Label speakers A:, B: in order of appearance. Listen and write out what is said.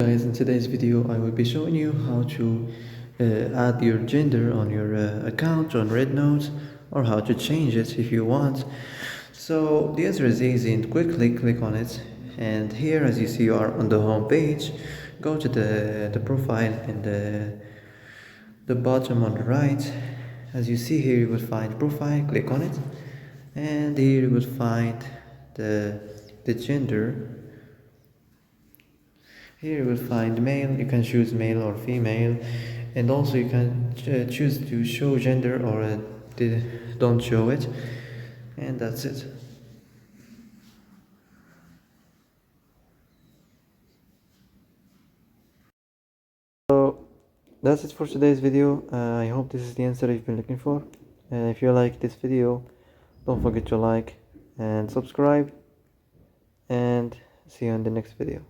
A: Guys, in today's video I will be showing you how to add your gender on your account on Rednote, or how to change it if you want. So the answer is easy, and quickly click on it, and here, as you see, you are on the home page. Go to the profile in the bottom on the right. As you see here, you will find profile, click on it, and here you will find the gender. Here you will find male. You can choose male or female, and also you can choose to show gender or don't show it, and that's it. So that's it for today's video. I hope this is the answer you've been looking for. If you like this video, don't forget to like and subscribe, and see you in the next video.